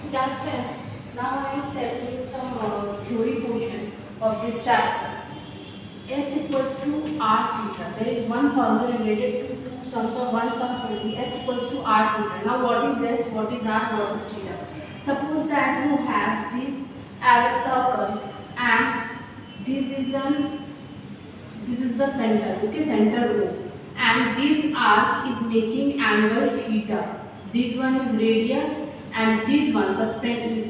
Class 10. Now I am telling you some theory portion of this chapter. S equals to r theta. There is one formula related to two sums of one sum only. S equals to r theta. Now what is S? What is r? What is theta? Suppose that you have this as a circle and this is the center. Okay, center O. And this arc is making angle theta. This one is radius and this one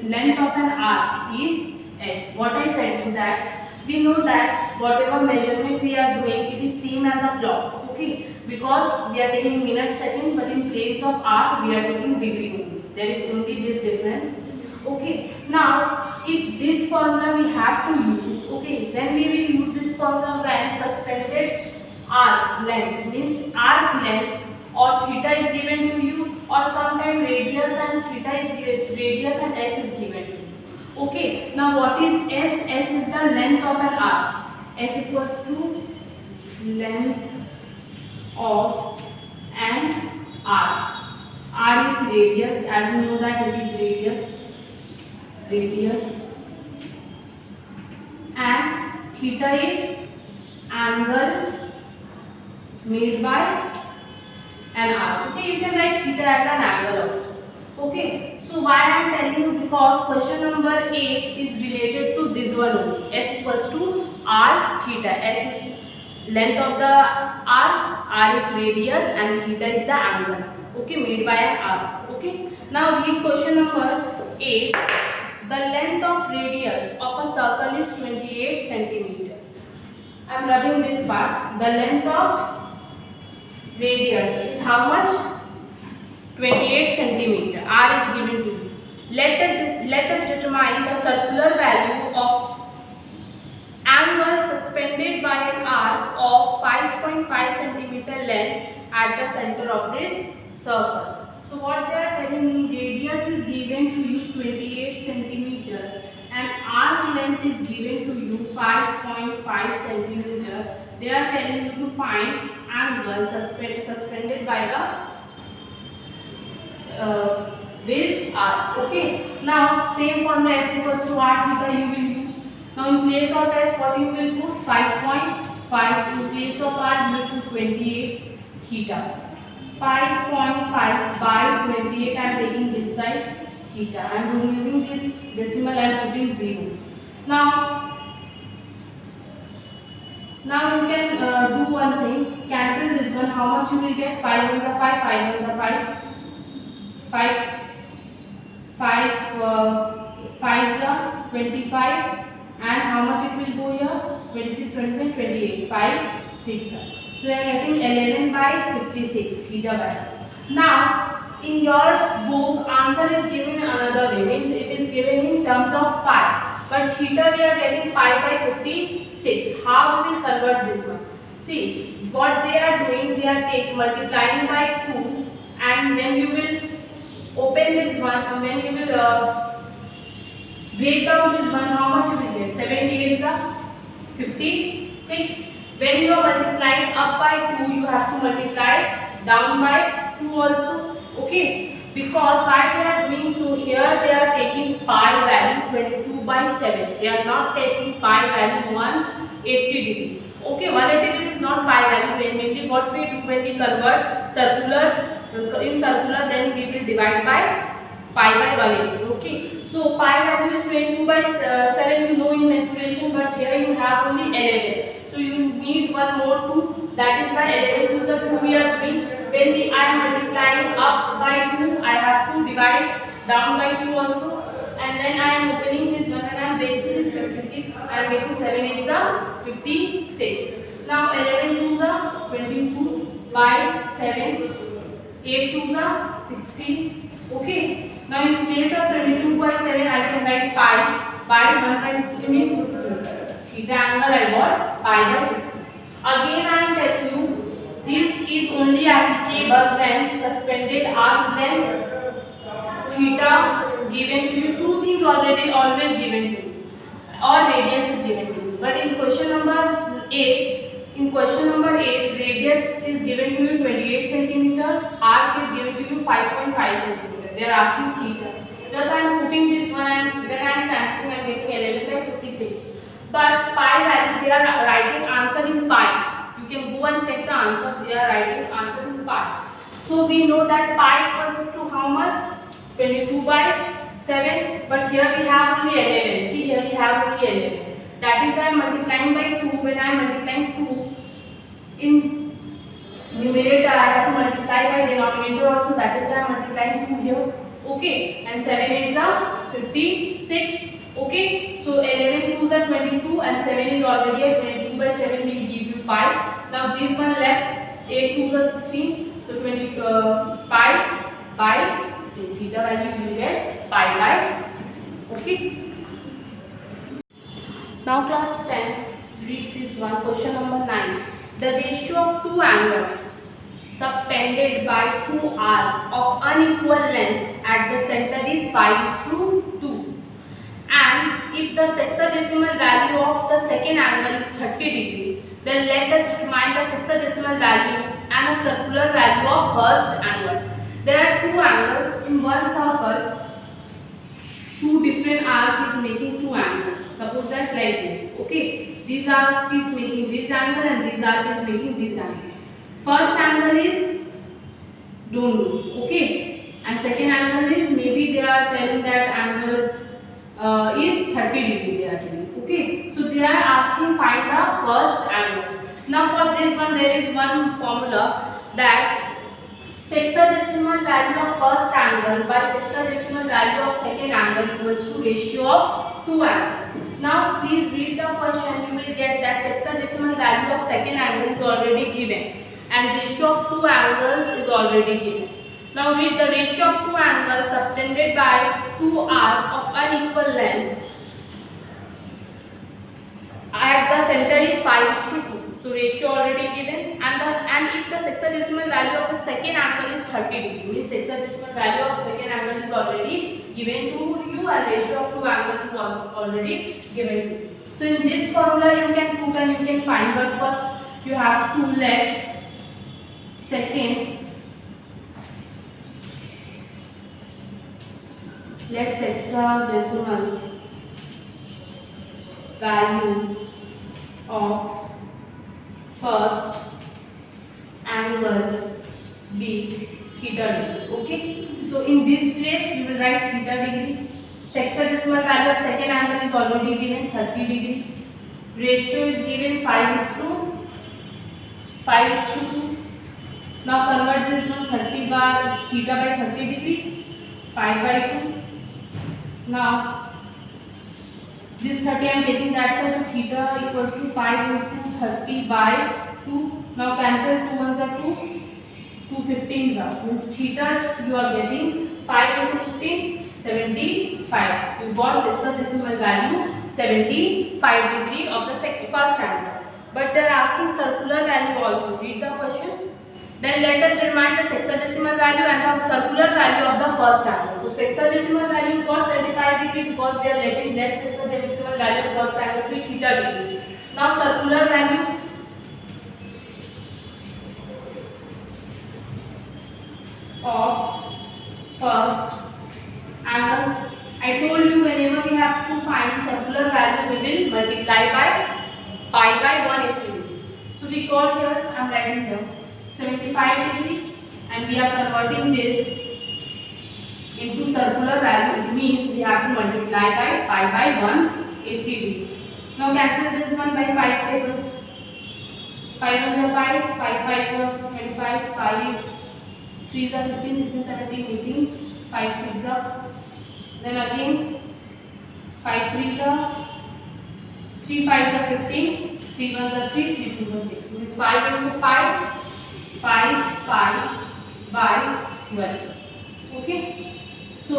length of an arc is S. What I said you that we know that whatever measurement we are doing, it is same as a plot. Okay, because we are taking minute, second, but in place of hours we are taking degree only. There is only this difference. Okay, now if this formula we have to use, okay, then we will use this formula when suspended arc length, means arc length or theta is given to you, or sometime radius and radius and S is given to you. Okay, now what is S? S is the length of an arc. S equals to length of an arc. R is radius, as you know that it is radius, and theta is angle made by an arc. Okay, you can write theta as an angle also. Okay, so why I am telling you, because question number 8 is related to this one only. S equals to r theta. S is length of the arc, r is radius, and theta is the angle. Okay, made by an arc. Okay, now read question number 8. The length of radius of a circle is 28 centimeter. I am rubbing this part. The length of radius is how much? 28 centimeter. R is given to you. Let us determine the circular value of angle suspended by an arc of 5.5 centimeter length at the center of this circle. So what they are telling you, radius is given to you 28 centimeter and arc length is given to you 5.5 centimeter. They are telling you to find angle suspended by the base arc. Okay. Now same formula, S equals to r theta you will use. Now in place of S, what you will put? 5.5. In place of r you will put 28 theta. 5.5 by 28. I am taking this side theta. I am removing this decimal and putting 0. Now you can do one thing. Cancel this one. How much you will get? 5 ones are 5. 5 ones are 5. 5 are 25. And how much it will go here? 26, 27, 28. 5, 6. So you are getting 11 by 56 theta value. Now in your book answer is given in another way, means it is given in terms of pi, but theta we are getting pi by 56. How we will convert this one? See what they are doing, they are multiplying by 2, and when you will open this one and when you will break down this one, how much you will get? 78 is the 56. When you are multiplying up by 2, you have to multiply down by 2 also. Okay, because why they are doing so, here they are taking pi value 22 by 7. They are not taking pi value 180 degree. Okay, 180 degree is not pi value. Mainly what we do when we convert in circular, then we will divide by pi by 180. Okay, so pi value is 22 by 7, you know in mensuration, but here you have only 11. So you need one more 2. That is why 11 2s are 2 we are doing. When I am multiplying up by 2, I have to divide down by 2 also. And then I am opening this one and I am breaking this 56. I am making 7 8s are 56. Now 11 2s are 22 by 7. 8 2s are 16. Okay. Now in place of 22 by 7, I can write 5 by 1 by 16 means 16. Theta angle I got pi by 60. Again I am telling you, this is only applicable when suspended arc length theta given to you. Two things always given to you, or radius is given to you. But in question number 8, radius is given to you 28 centimeter, arc is given to you 5.5 centimeter. They are asking theta. Just I am putting this one, and when I am cancelling, I am getting 11 by 56. But pi value, they are writing answer in pi. You can go and check the answer. They are writing answer in pi. So we know that pi equals to how much? 22 by 7. But here we have only 11. See, here we have only 11. That is why I am multiplying by 2. When I am multiplying 2 in numerator, I have to multiply by denominator also. That is why I am multiplying 2 here. Okay, and 7 is 56. Okay, so 11 2s are 22 and 7 is already at 22 by 7 will give you pi. Now this one left, 8 2s are 16. So 20 pi by 16. Theta value you will get pi by 16. Okay. Now class 10, read this one. Question number 9. The ratio of two angles subtended by 2r of unequal length at the center is 5:2, and if the sexagesimal value of the second angle is 30 degree, then let us determine the sexagesimal value and a circular value of first angle. There are two angles in one circle. Two different arcs is making two angles. Suppose that like this. Okay, this arc is making this angle and this arc is making this angle. First angle is don't know, okay, and second angle is maybe they are telling that angle is 30 degree they are telling, okay. So they are asking find the first angle. Now for this one there is one formula that sexagesimal value of first angle by sexagesimal value of second angle equals to ratio of two angles. Now please read the question. You will get that sexagesimal value of second angle is already given and ratio of two angles is already given. Now read the ratio of two angles subtended by two arcs of unequal length at the center is 5:2. So ratio already given, and if the sexagesimal value of the second angle is 30 degree, means sexagesimal value of second angle is already given to you and ratio of two angles is also already given to you. So in this formula you can put and you can find, but first you have to let sexagesimal value of first angle be theta degree. Okay, so in this place you will write theta degree. Sexagesimal value of second angle is already given 30 degree. Ratio is given 5:2. Now convert this one 30 by theta by 30 degree, 5/2. Now this 30 I am taking that side, so theta equals to 5 into 30 by 2. Now cancel 2 ones are 2, 2 15s are, means theta you are getting 5 into 15, 75. You got sexagesimal value 75 degree of the first angle. But they are asking circular value also. Read the question. Then let us determine the sexagesimal value and the circular value of the first angle. So sexagesimal value got 75 degree because we are letting let sexagesimal value of first angle be theta degree. Now circular value of first angle. I told you whenever we have to find circular value we will multiply by pi by 180 degree. So we got here, I am writing here 75 degree and we are converting this into circular value. It means we have to multiply by pi by 180 degree. Now cancel this one by 5 table. 5 ones are 5, 5 5 are 25, 5 3s are 15, 16, 17, 18, 5 6 are. Then again 5 3s are, 3 5s are 15, 3 1s are 3, 3 2s are 6. So this 5 into pi, 5 by 12. Okay. So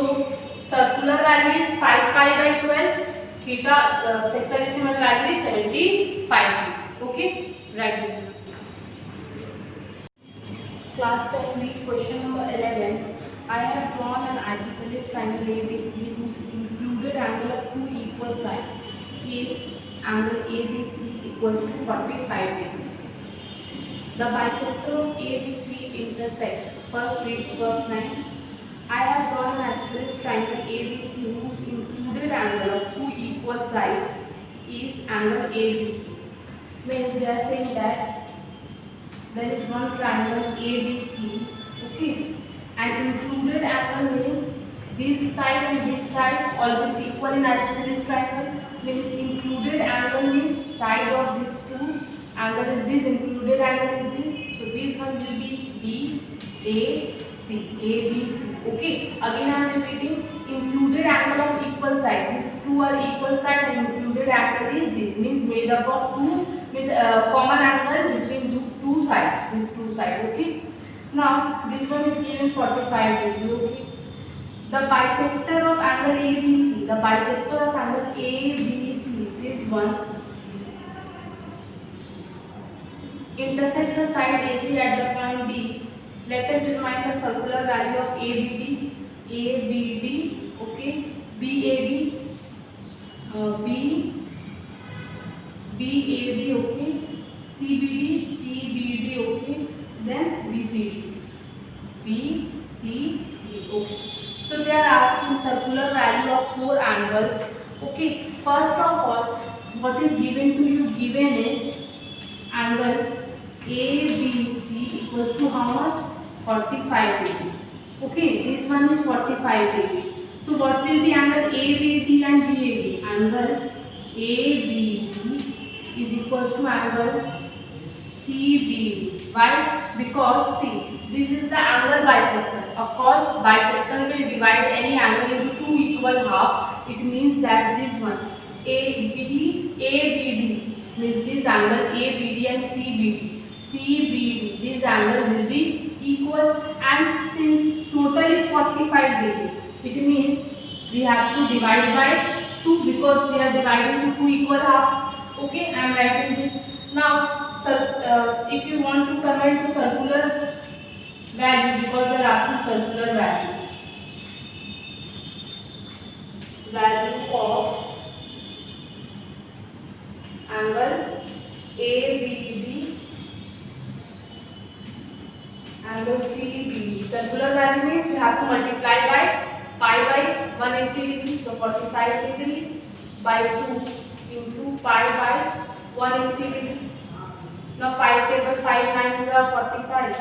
circular value is 5 pi by 12. Theta sexagesimal value is 75. Okay. Write this one. Class 10, read question number 11. I have drawn an isosceles triangle ABC whose included angle of two equal sides is angle ABC equals to 45 degree. The bisector of ABC intersect. First read first line. I have drawn an isosceles triangle ABC whose included angle of two equal sides is angle ABC. Means they are saying that there is one triangle ABC, okay, and included angle means this side and this side always equal in isosceles triangle. Means included angle means side of these two angle is this, included angle is this. So this one will be ABC. Okay, again I am repeating, included angle of equal side. These two are equal side and included angle is this, means made up of two, means common angle between two sides. These two sides. Okay. Now this one is given 45 degree. Okay. The bisector of angle ABC. The bisector of angle ABC. This one intersect the side AC at the point D. Let us determine the circular value of ABD, okay, BAD, BAD, okay, CBD, okay, then BCD, okay. So they are asking circular value of four angles. Okay, first of all, what is given to you? Given is angle ABC equals to how much? 45 degree. Okay, this one is 45 degree. So what will be angle ABD and BAD? Angle ABD is equals to angle CBD. Why? Because see, this is the angle bisector. Of course, bisector will divide any angle into two equal half. It means that this one ABD means this angle ABD and CBD, this angle will be equal, and since total is 45 degree, it means we have to divide by 2 because we are dividing to two equal half. Okay, I am writing this. Now, if you want to convert to circular value, because they are asking circular value of angle ABD, angle CBD. Circular value means you have to multiply by pi by 180 degree, so 45 degree by 2 into pi by 180 degree. Now 5 table, 5 9s are 45.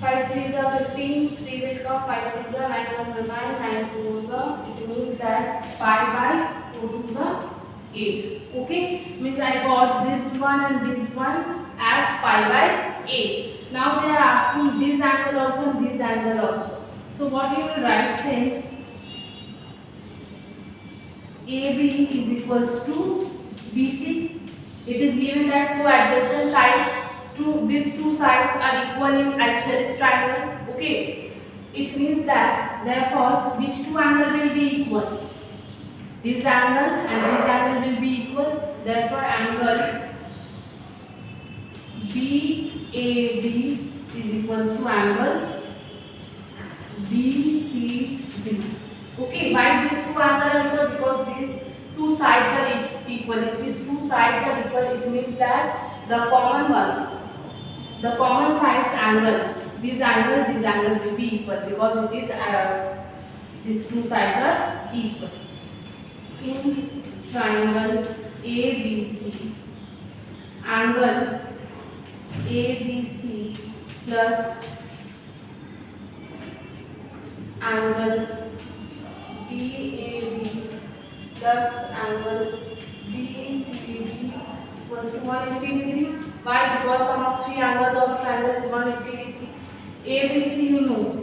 5 3s are 15, 3 will come, 5 6s are 9 1s are 9, 9 4s are, it means that pi by 4 2s are 8. Okay, means I got this one and this one as pi by 8. Now they are asking this angle also and this angle also. So what you will write, since AB is equals to BC, it is given that two adjacent sides, these two sides are equal in isosceles triangle. Okay, it means that therefore which two angle will be equal? This angle and this angle will be equal. Therefore angle BAD is equals to angle BCD. Okay, why these two angles are equal? Because these two sides are equal. If these two sides are equal, it means that the common sides angle, this angle will be equal, because it is these two sides are equal. In triangle ABC, angle ABC plus angle BAD plus angle BCD equals to 180 degree. Why? Because sum of three angles of a triangle is 180 degree. ABC you know,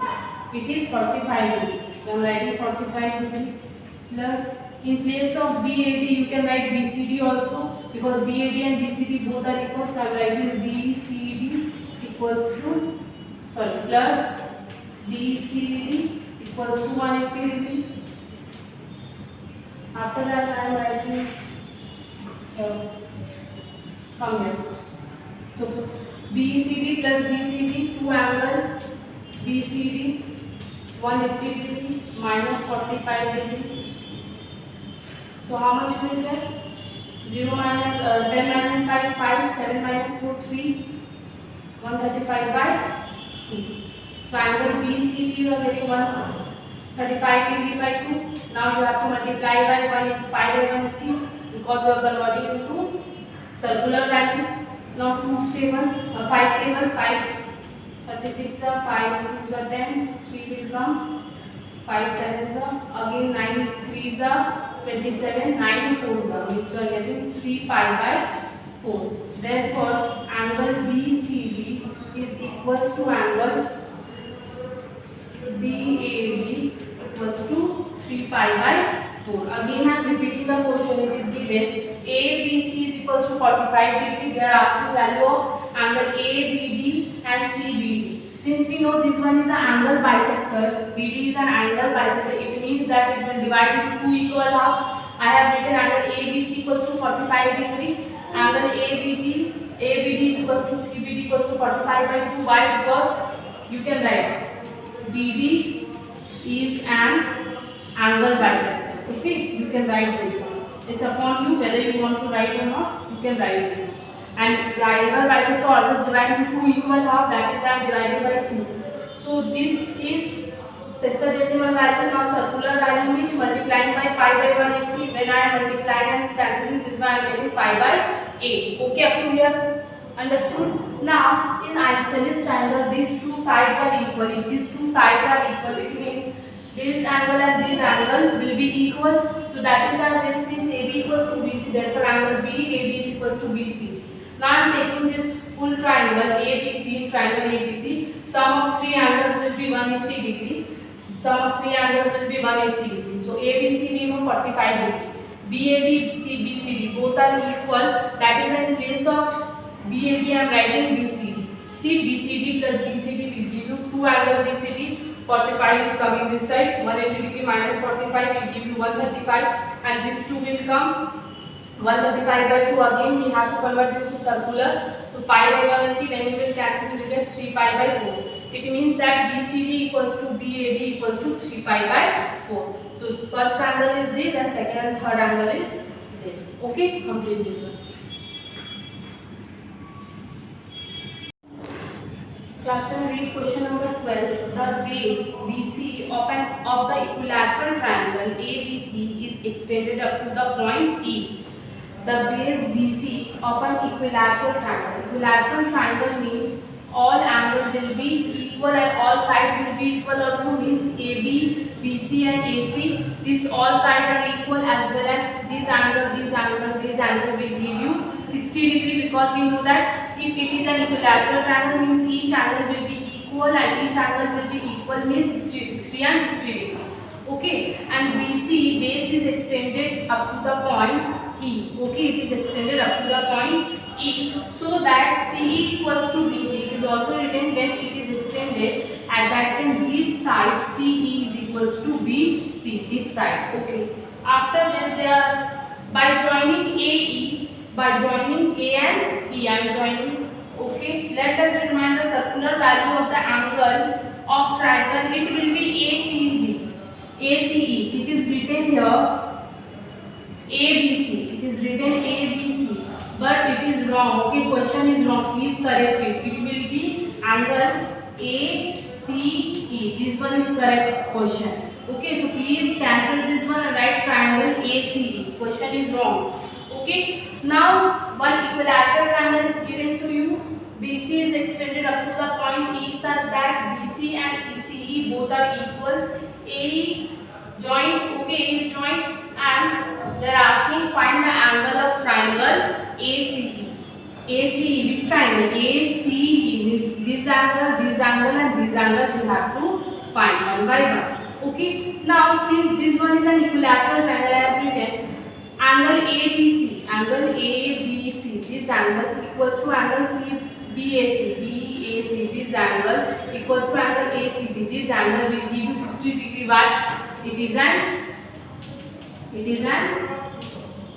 it is 45 degree. So I am writing 45 degree plus, in place of BAD you can write BCD also, because BAD and BCD both are equal. So I am writing BCD equals to, plus BCD equals to 180 degree. After that I am writing, come here. So BCD plus BCD, two angle BCD 180 degree minus 45 degree. So how much will get? 0 minus 10 minus 5, 5, 7 minus 4, 3, 135 by 2. So angle BCD you are getting 135 degree by 2. Now you have to multiply by 1 pi by 180 because you are converting into circular value. Now 2 stable, 5 table, 5 36 are 5 2s are 10, 3 will come, 5 7s are again 9 3s are 27, 9 4s are, which you are getting 3 pi by 4. Therefore, angle BCD is equals to angle BAD equals to 3 pi by 4. Again, I am repeating the question. It is given ABC is equals to 45 degree. They are asking value of angle ABD and CBD. Since we know this one is an angle bisector, BD is an angle bisector, it means that it will divide into two equal half. I have written angle ABC equals to 45 degree. Angle ABD is equals to CBD equals to 45 by 2. Why? Because you can write BD is an angle bisector. Okay, you can write this one. It's upon you whether you want to write or not. You can write it. And the angle bisector always divide into two equal half. That is why I am dividing by 2. So this is sexagesimal value. Now circular value means multiplying by pi by 180. When I am multiplying and cancelling this one, I am getting pi by 8. Okay, up to here. Understood? Now, in isosceles triangle, these two sides are equal. If these two sides are equal, it means this angle and this angle will be equal. So that is why when since AB equals to BC, therefore angle BAD is equals to BC. Now I am taking this full triangle ABC, triangle ABC. Sum of three angles will be 180 degree. Sum of three angles will be 180 degree. So ABC we know 45 degree. BAD, BCD both are equal. That is why in place of BAD I am writing BCD. See, BCD plus BCD will give you two angle BCD. 45 is coming this side. 180 degree minus 45 will give you 135, and this 2 will come. 135 by 2 again we have to convert this to circular. So pi by 180, when you will cancel you will get 3 pi by 4. It means that BCD equals to BAD equals to 3 pi by 4. So first angle is this and second and third angle is this. Okay, complete this one. Class 10, read question number 12. The base BC of the equilateral triangle ABC is extended up to the point E. The base BC of an equilateral triangle. Equilateral triangle means all angles will be equal and all sides will be equal. Also means AB, BC and AC. These all sides are equal, as well as this angle will give you 60 degree, because we know that if it is an equilateral triangle means each angle will be equal, and each angle will be equal means 60 and 60 degree. Okay, and BC base is extended up to the point E. Okay, it is extended up to the point E, so that CE equals to BC. It is also written when it is extended at that time this side CE is equals to BC, this side. Okay, after this they are by joining AE, by joining A and E, I am joining. Okay, let us determine the circular value of the angle of triangle. It will be ACE. It is written here ABC. It is written ABC, but it is wrong. Okay, question is wrong. Please correct it. It will be angle ACE. This one is correct question. Okay, so please cancel this one and write triangle ACE. Question is wrong. Okay, now one equilateral triangle is given to you. BC is extended up to the point E such that BC and ECE both are equal. AE joint, okay, is joint, and they are asking find the angle of triangle ACE. ACE, which triangle? ACE means this angle, and this angle we have to find one by one. Okay, now since this one is an equilateral triangle, I have written angle ABC, this angle equals to angle BAC, this angle equals to angle ACB. This angle will give you 60 degree. Why? It is an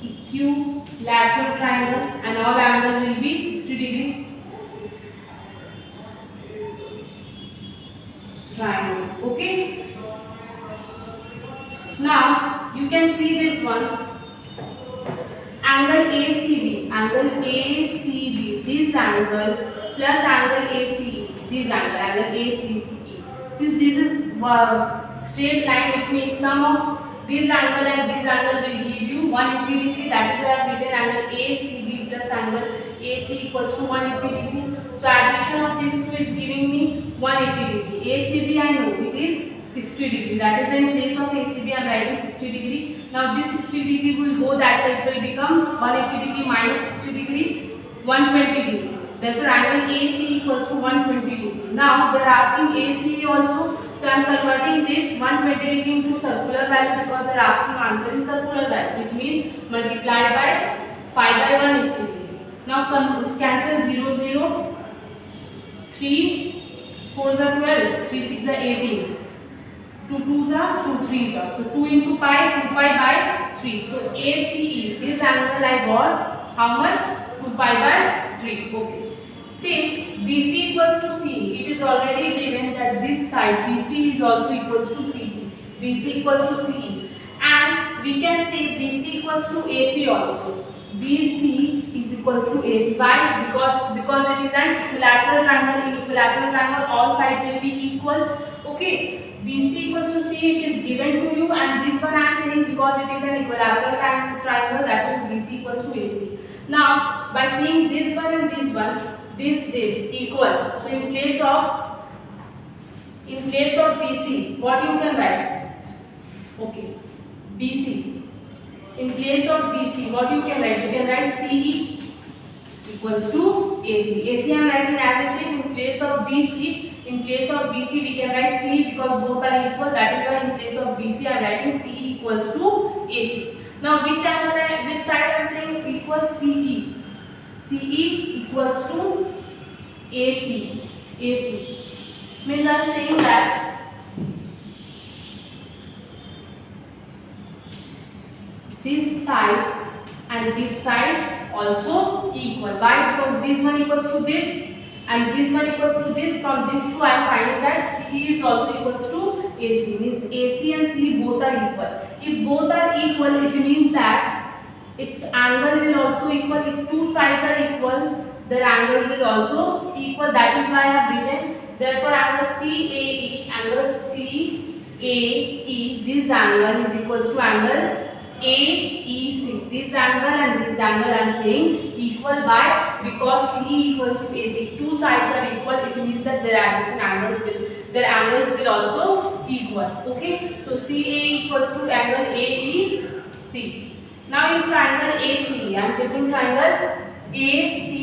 equilateral triangle, and all angle will be 60 degree triangle. Okay. Now you can see this one angle ACB, this angle plus angle ACE, this angle ACE. since this is straight line, it means sum of this angle and this angle will give you 180 degree. That is why I have written angle ACB plus angle AC equals to 180 degree. So addition of these two is giving me 180 degree. ACB I know it is 60 degree. That is why in place of ACB I am writing 60 degree. Now this 60 degree will go that side, it will become 180 degree minus 60 degree, 120 degree. Therefore angle AC equals to 120 degree. Now they are asking ACE also. So I am converting this 120 degree into circular value because they are asking answer in circular value. It means multiply by pi by 180 degree. Now cancel 0 0. 3 4 are 12, 3 6 are 18. 2 2s are 2 3s are. So 2 into pi, 2 pi by 3. So ACE, this angle I got how much? 2 pi by 3. Okay. Since BC equals to CE, it is already given that this side BC is also equals to CE. BC equals to CE. And we can say BC equals to AC also. BC is equals to AC. Why? Because it is an equilateral triangle. In equilateral triangle, all sides will be equal. Okay. BC equals to C, it is given to you, and this one I am saying because it is an equilateral triangle, that is BC equals to AC. Now by seeing this one and this one, this equal. So in place of BC, what you can write? Okay, BC. In place of BC, what you can write? You can write CE equals to AC. AC I am writing as it is. In place of BC, we can write CE because both are equal. That is why in place of BC I am writing CE equals to AC. Now which side I am saying equals CE. CE equals to AC. AC means I am saying that this side and this side also equal. Why? Because this one equals to this and this one equals to this. From this two I am finding that CE is also equals to AC. Means AC and CE both are equal. If both are equal, it means that its angle will also equal. If two sides are equal, their angles will also equal. That is why I have written. Therefore angle CAE, this angle is equals to angle AEC. This angle and this angle I am saying equal by because CE equals to AC. If two sides are equal, it means that their adjacent angles will also equal. Okay. So CA equals to angle AEC. Now in triangle ACE, I am taking triangle ACE.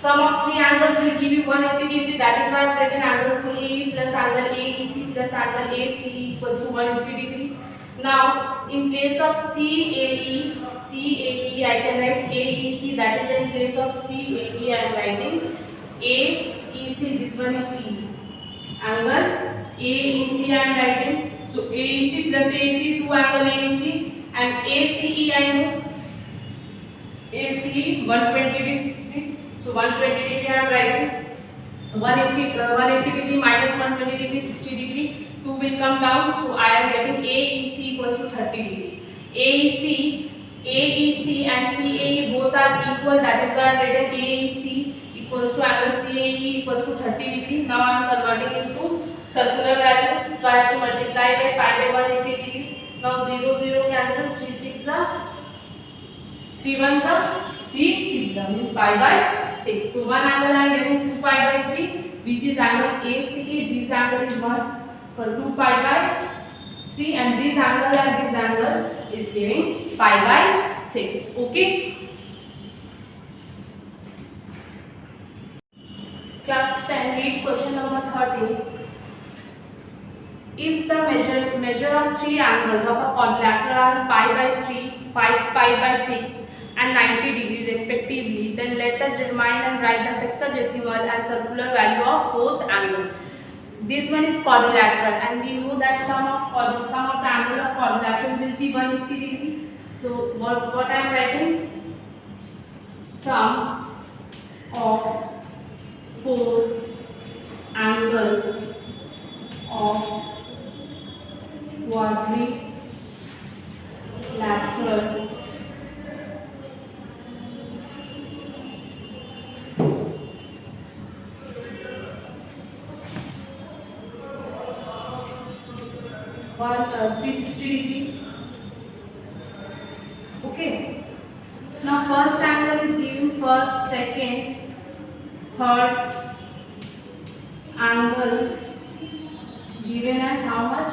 Sum of three angles will give you 180 degree. That is why I have written angle CAE plus angle AEC plus angle ACE equals to 180 degree. Now in place of CAE I can write AEC. That is in place of CAE I am writing AEC. This one is C. Angle AEC I am writing. So AEC plus AEC, two angle AEC, and ACE I know. ACE 120 degree. So 120 degree I am writing. 180 degree minus 120 degree, 60 degree. 2 will come down. So I am getting AEC equals to 30 degree. AEC and CAE both are equal. That is why I have written AEC equals to angle CAE equals to 30 degree. Now I am converting into circular value. So I have to multiply by pi by 180 degree. Now 0 0 cancel. 3 6 are 3 1s are 3 6 are means pi by 6. So one angle I am getting 2 pi by 3, which is angle ACE. This angle is 1 for 2 pi by 3, and this angle is giving pi by 6. Okay. Class 10, read question number 13. If the measure of three angles of a quadrilateral are pi by 3, 5 pi by 6 and 90 degree respectively, then let us determine and write the sexagesimal and circular value of both angles. This one is quadrilateral, and we know that sum of the angle of quadrilateral will be 180 degree. So what I am writing? Sum of 4 angles of quadrilateral 360 degree. Okay. Now first angle is given, first, second, third angles given as how much?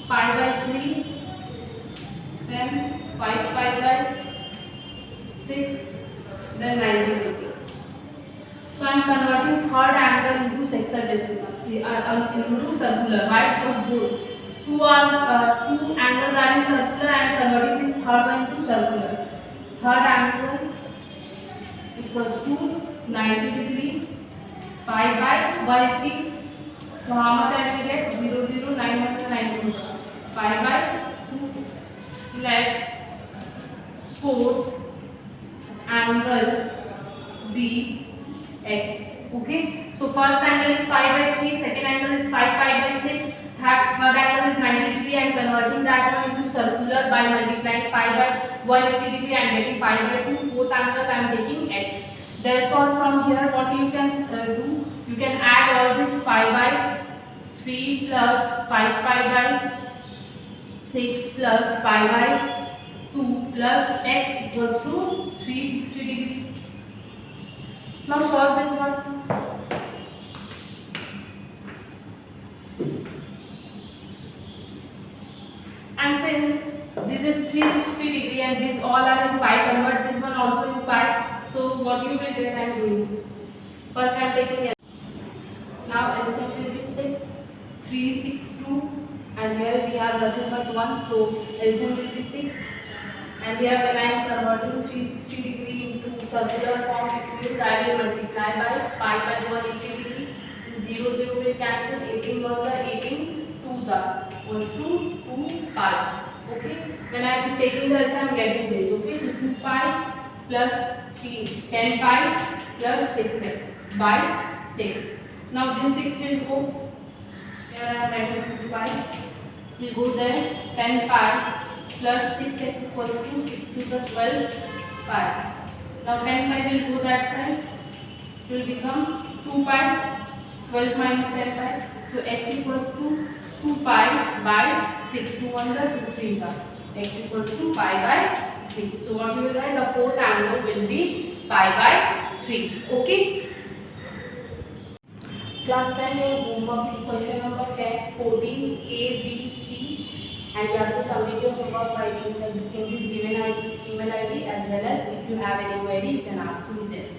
Pi by 3, then 5 pi by 6, then 90 degree. So I am converting third angle into sexagesimal, into circular. Why? Because two angles are in circular. I am converting this third one into circular. Third angle equals to 90 degree, pi by 180. So how much I will get? 0, 0, 9, 1, 9, 2. Pi by 2. Let fourth angle be x. Okay. So first angle is pi by 3, second angle is 5 pi by 6, third angle is 90 degree. I am converting that one into circular by multiplying pi by 180 degree. I am getting pi by 2. Fourth angle I am taking x. Therefore from here what you can do, you can add all this pi by 3 plus 5 pi by 6 plus pi by 2 plus x equals to 360 degree. Now solve this one. And since this is 360 degree and these all are in pi, convert this one also in pi. So what you will get, I am doing. First I am taking L. Now LCM will be 6, 3, 6, 2, and here we have nothing but 1. So LCM will be 6. And here when I am converting 360 degree into circular form, it means I will multiply by pi by 180 degree. 0, 0 will cancel. 18 ones are 18, 2s are equals to 2 pi. Okay. When I am taking the LCM, I am getting this. Okay. So 2 pi plus 3, 10 pi plus 6x by 6. Now this 6 will go. Here I am writing 2 pi. Will go there. 10 pi plus 6x equals to 6 to the 12 pi. Now 10 pi will go that side. It will become 2 pi. 12 minus 10 pi. So x equals to 2 pi by 6. 2 1s are 2 3s are. X equals to pi by 3. So what you will write? The fourth angle will be pi by 3. Okay. Class 10 your homework is question number 10, 14, A, B, C, and you have to submit your homework by in this given email ID, as well as if you have any query you can ask me there.